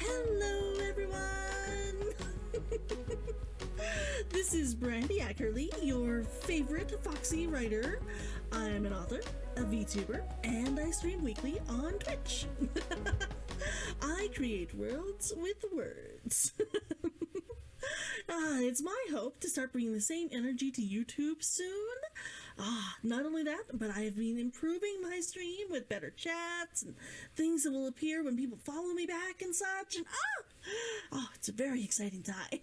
Hello, everyone! This is Brandy Ackerley, your favorite Foxywriter. I'm an author, a Vtuber, and I stream weekly on Twitch. I create worlds with words. It's my hope to start bringing the same energy to YouTube soon. Not only that, but I have been improving my stream with better chats and things that will appear when people follow me back and such. And it's a very exciting time.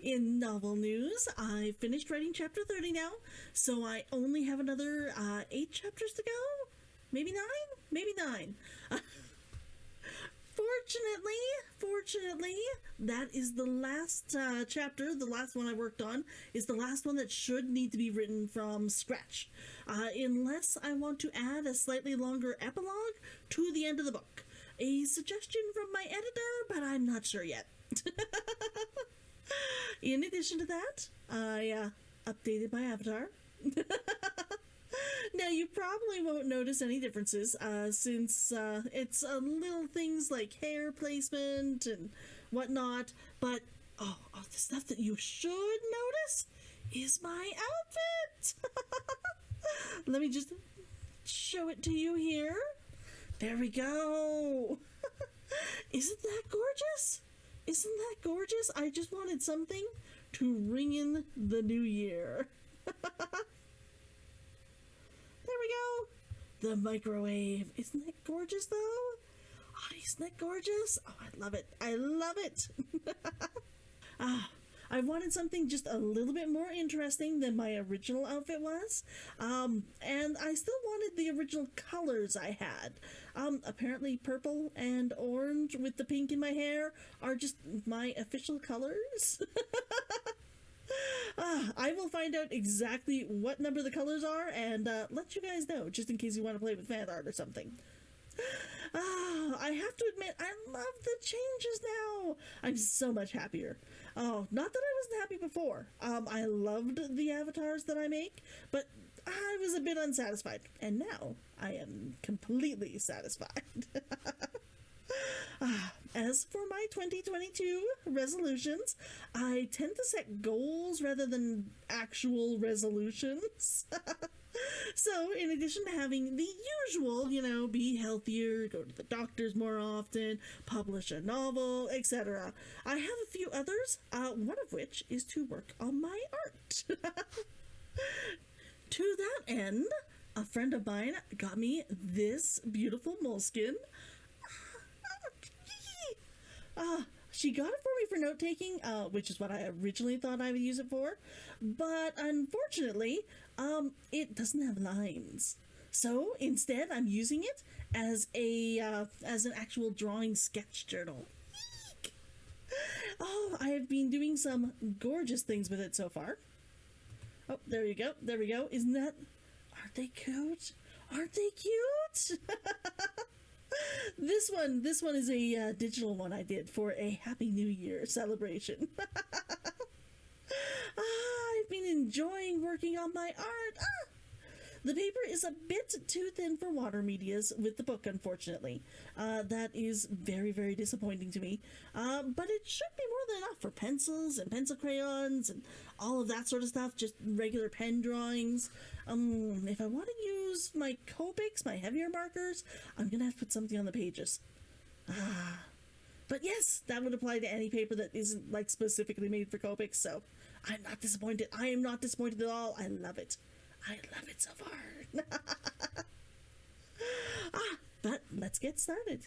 In novel news, I finished writing chapter 30 now, so I only have another 8 chapters to go. Maybe 9? Maybe 9. Fortunately, that is the last chapter. The last one I worked on is the last one that should need to be written from scratch, unless I want to add a slightly longer epilogue to the end of the book. A suggestion from my editor, but I'm not sure yet. In addition to that, I updated my avatar. Now, you probably won't notice any differences, since it's little things like hair placement and whatnot, but the stuff that you should notice is my outfit! Let me just show it to you here. There we go! Isn't that gorgeous? Isn't that gorgeous? I just wanted something to ring in the new year. There we go. The microwave. Isn't that gorgeous, though? Oh, isn't that gorgeous? Oh, I love it. I love it. I wanted something just a little bit more interesting than my original outfit was. And I still wanted the original colors I had. Apparently purple and orange with the pink in my hair are just my official colors. I will find out exactly what number the colors are and let you guys know, just in case you want to play with fan art or something. I have to admit, I love the changes now. I'm so much happier. Not that I wasn't happy before. I loved the avatars that I make, but I was a bit unsatisfied, and now I am completely satisfied. As for my 2022 resolutions, I tend to set goals rather than actual resolutions. So, in addition to having the usual, be healthier, go to the doctors more often, publish a novel, etc., I have a few others, one of which is to work on my art. To that end, a friend of mine got me this beautiful moleskin. She got it for me for note-taking, which is what I originally thought I would use it for, but unfortunately, it doesn't have lines. So instead, I'm using it as as an actual drawing sketch journal. Eek! I have been doing some gorgeous things with it so far. Oh, there you go, there we go. Aren't they cute? Aren't they cute? This one is a digital one I did for a Happy New Year celebration. I've been enjoying working on my art. The paper is a bit too thin for water medias with the book, unfortunately. That is very, very disappointing to me. But it should be more than enough for pencils and pencil crayons and all of that sort of stuff, just regular pen drawings. If I want to use my Copics, my heavier markers, I'm gonna have to put something on the pages. But yes, that would apply to any paper that isn't like specifically made for Copics, so I'm not disappointed. I am not disappointed at all. I love it. I love it so far. But let's get started.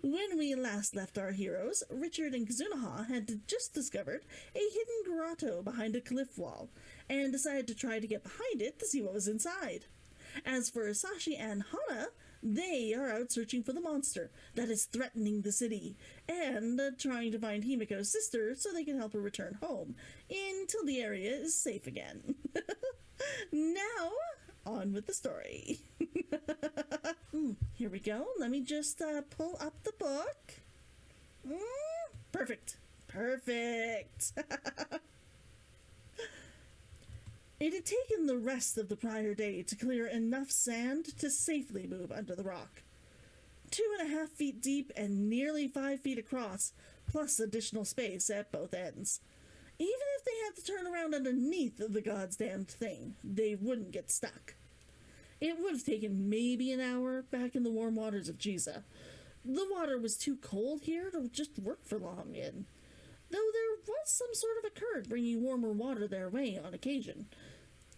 When we last left our heroes, Richard and Kazunaha had just discovered a hidden grotto behind a cliff wall, and decided to try to get behind it to see what was inside. As for Sashi and Hana, they are out searching for the monster that is threatening the city, and trying to find Himiko's sister so they can help her return home, until the area is safe again. Now, on with the story. Here we go. Let me just pull up the book. Perfect. Perfect. It had taken the rest of the prior day to clear enough sand to safely move under the rock. 2.5 feet deep and nearly 5 feet across, plus additional space at both ends. Even if they had to turn around underneath the goddamned thing, they wouldn't get stuck. It would have taken maybe an hour back in the warm waters of Giza. The water was too cold here to just work for long in, though there was some sort of a current bringing warmer water their way on occasion.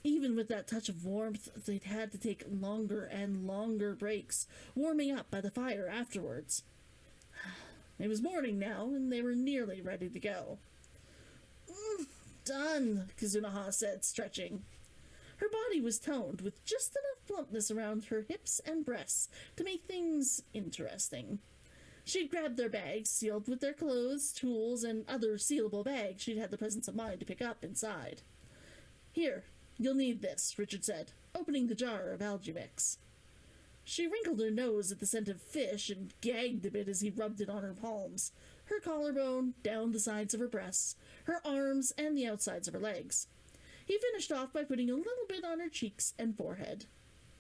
Even with that touch of warmth, they'd had to take longer and longer breaks, warming up by the fire afterwards. It was morning now, and they were nearly ready to go. Done, Kazunaha said, stretching. Her body was toned, with just enough plumpness around her hips and breasts to make things interesting. She'd grabbed their bags, sealed with their clothes, tools, and other sealable bags she'd had the presence of mind to pick up inside. Here, you'll need this, Richard said, opening the jar of algae mix. She wrinkled her nose at the scent of fish and gagged a bit as he rubbed it on her palms, her collarbone, down the sides of her breasts, her arms, and the outsides of her legs. He finished off by putting a little bit on her cheeks and forehead.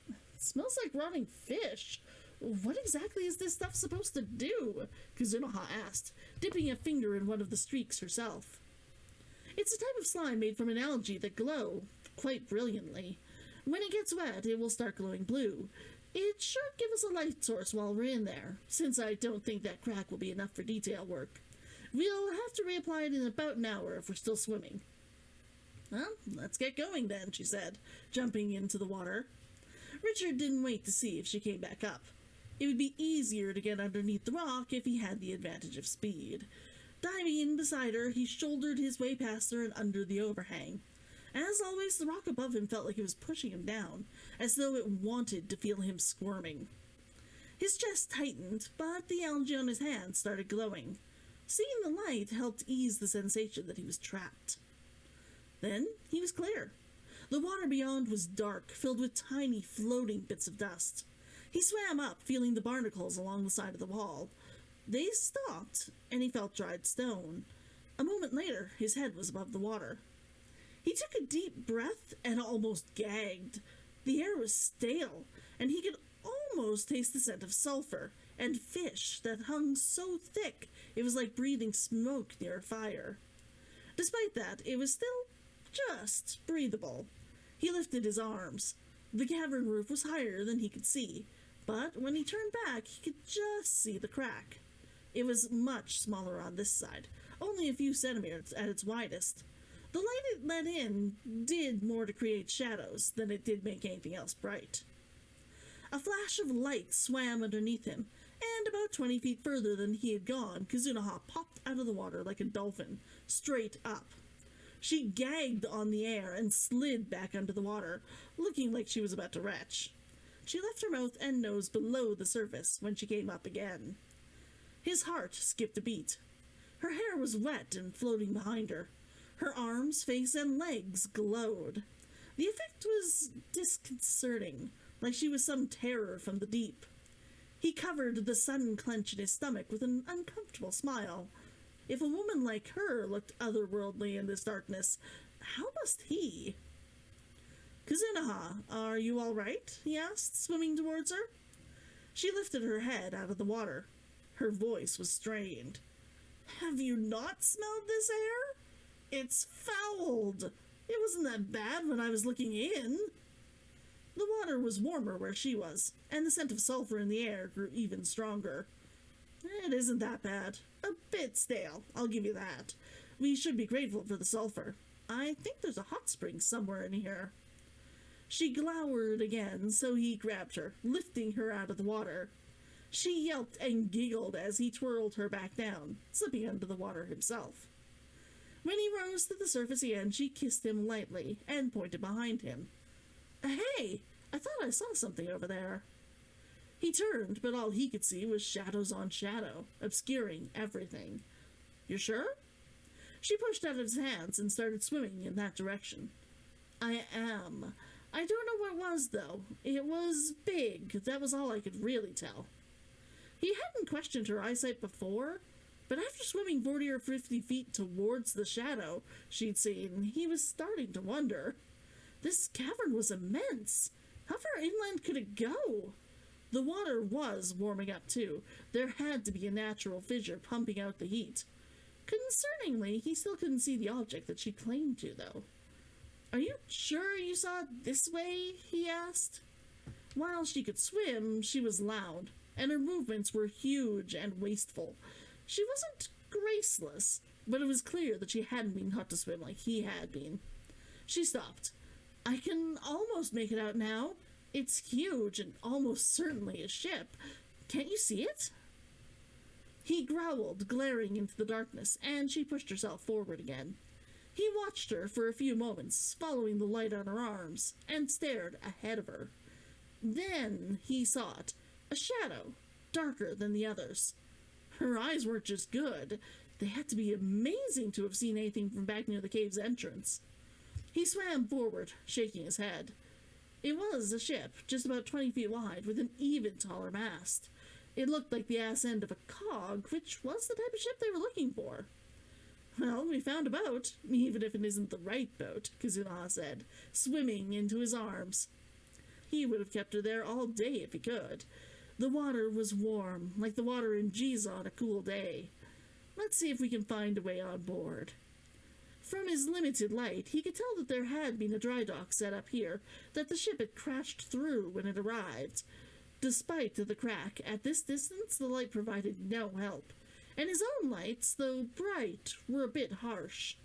It smells like rotting fish. What exactly is this stuff supposed to do? Kazunaha asked, dipping a finger in one of the streaks herself. It's a type of slime made from an algae that glow quite brilliantly. When it gets wet, it will start glowing blue. It should give us a light source while we're in there, since I don't think that crack will be enough for detail work. We'll have to reapply it in about an hour if we're still swimming. Well, let's get going then, she said, jumping into the water. Richard didn't wait to see if she came back up. It would be easier to get underneath the rock if he had the advantage of speed. Diving in beside her, he shouldered his way past her and under the overhang. As always, the rock above him felt like it was pushing him down, as though it wanted to feel him squirming. His chest tightened, but the algae on his hand started glowing. Seeing the light helped ease the sensation that he was trapped. Then he was clear. The water beyond was dark, filled with tiny floating bits of dust. He swam up, feeling the barnacles along the side of the wall. They stopped, and he felt dried stone. A moment later, his head was above the water. He took a deep breath and almost gagged. The air was stale, and he could almost taste the scent of sulfur and fish that hung so thick it was like breathing smoke near a fire. Despite that, it was still just breathable. He lifted his arms. The cavern roof was higher than he could see, but when he turned back, he could just see the crack. It was much smaller on this side, only a few centimeters at its widest. The light it let in did more to create shadows than it did make anything else bright. A flash of light swam underneath him, and about 20 feet further than he had gone, Kazunaha popped out of the water like a dolphin, straight up. She gagged on the air and slid back under the water, looking like she was about to retch. She left her mouth and nose below the surface when she came up again. His heart skipped a beat. Her hair was wet and floating behind her. Her arms, face, and legs glowed. The effect was disconcerting, like she was some terror from the deep. He covered the sudden clench in his stomach with an uncomfortable smile. If a woman like her looked otherworldly in this darkness, how must he? Kazunaha, are you all right? He asked, swimming towards her. She lifted her head out of the water. Her voice was strained. Have you not smelled this air? It's fouled. It wasn't that bad when I was looking in. The water was warmer where she was, and the scent of sulfur in the air grew even stronger. It isn't that bad. A bit stale, I'll give you that. We should be grateful for the sulfur. I think there's a hot spring somewhere in here. She glowered again, so he grabbed her, lifting her out of the water. She yelped and giggled as he twirled her back down, slipping under the water himself. When he rose to the surface again, she kissed him lightly and pointed behind him. Hey, I thought I saw something over there. He turned, but all he could see was shadows on shadow, obscuring everything. You sure? She pushed out his hands and started swimming in that direction. I am. I don't know what it was, though. It was big. That was all I could really tell. He hadn't questioned her eyesight before, but after swimming 40 or 50 feet towards the shadow she'd seen, he was starting to wonder. This cavern was immense. How far inland could it go? The water was warming up too. There had to be a natural fissure pumping out the heat. Concerningly, he still couldn't see the object that she claimed to, though. "Are you sure you saw it this way?" he asked. While she could swim, she was loud, and her movements were huge and wasteful. She wasn't graceless, but it was clear that she hadn't been taught to swim like he had been. She stopped. "I can almost make it out now. It's huge and almost certainly a ship. Can't you see it?" He growled, glaring into the darkness, and she pushed herself forward again. He watched her for a few moments, following the light on her arms, and stared ahead of her. Then he saw it, a shadow, darker than the others. Her eyes weren't just good. They had to be amazing to have seen anything from back near the cave's entrance. He swam forward, shaking his head. It was a ship, just about 20 feet wide, with an even taller mast. It looked like the ass end of a cog, which was the type of ship they were looking for. "Well, we found a boat, even if it isn't the right boat," Kazuna said, swimming into his arms. He would have kept her there all day if he could. The water was warm, like the water in Giza on a cool day. "Let's see if we can find a way on board." From his limited light, he could tell that there had been a dry dock set up here, that the ship had crashed through when it arrived. Despite the crack, at this distance the light provided no help, and his own lights, though bright, were a bit harsh.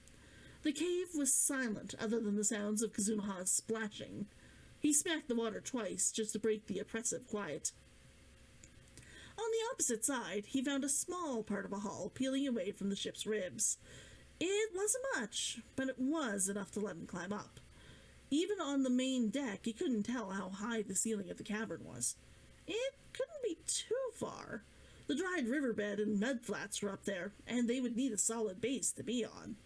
The cave was silent other than the sounds of Kazunaha's splashing. He smacked the water twice just to break the oppressive quiet. On the opposite side, he found a small part of a hull peeling away from the ship's ribs. It wasn't much, but it was enough to let him climb up. Even on the main deck, he couldn't tell how high the ceiling of the cavern was. It couldn't be too far. The dried riverbed and mudflats were up there, and they would need a solid base to be on.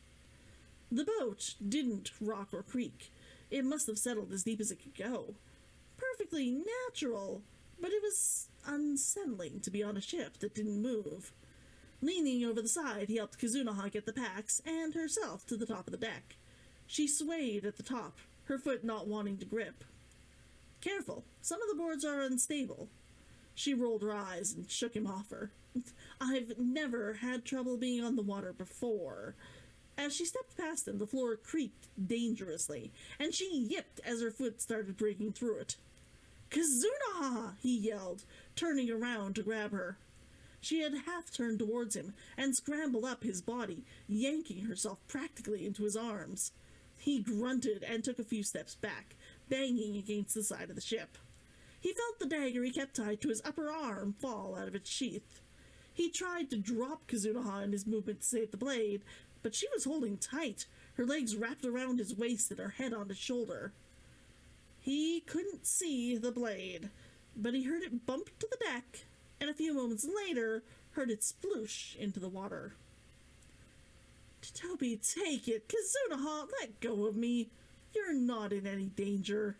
The boat didn't rock or creak. It must have settled as deep as it could go. Perfectly natural, but it was unsettling to be on a ship that didn't move. Leaning over the side, he helped Kazunaha get the packs and herself to the top of the deck. She swayed at the top, her foot not wanting to grip. "Careful, some of the boards are unstable." She rolled her eyes and shook him off her. "I've never had trouble being on the water before." As she stepped past him, the floor creaked dangerously, and she yipped as her foot started breaking through it. "Kazunaha!" he yelled, turning around to grab her. She had half turned towards him and scrambled up his body, yanking herself practically into his arms. He grunted and took a few steps back, banging against the side of the ship. He felt the dagger he kept tied to his upper arm fall out of its sheath. He tried to drop Kazunaha in his movement to save the blade, but she was holding tight, her legs wrapped around his waist and her head on his shoulder. He couldn't see the blade, but he heard it bump to the deck, and a few moments later heard it sploosh into the water. "Toby, take it! Kazunaha, let go of me! You're not in any danger."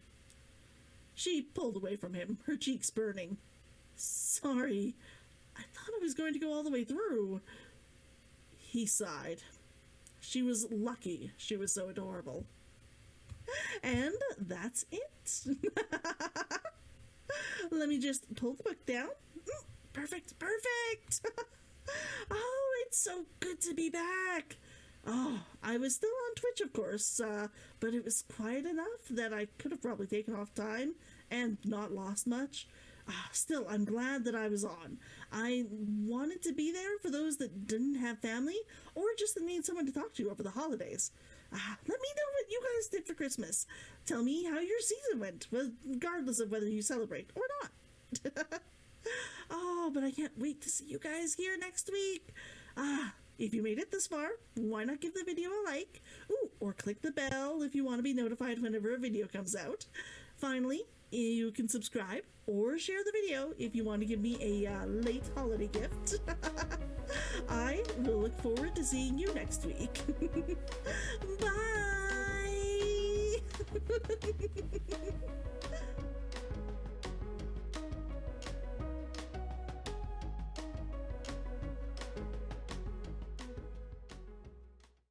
She pulled away from him, her cheeks burning. "Sorry, I thought I was going to go all the way through." He sighed. She was lucky she was so adorable. And that's it. Let me just pull the book down. Perfect. Oh, it's so good to be back. Oh, I was still on Twitch, of course, but it was quiet enough that I could have probably taken off time and not lost much. Still, I'm glad that I was on. I wanted to be there for those that didn't have family or just that need someone to talk to over the holidays. Let me know what you guys did for Christmas. Tell me how your season went, regardless of whether you celebrate or not. Oh, but I can't wait to see you guys here next week. If you made it this far, why not give the video a like? Or click the bell if you want to be notified whenever a video comes out. Finally, you can subscribe or share the video if you want to give me a late holiday gift. I will look forward to seeing you next week. Bye!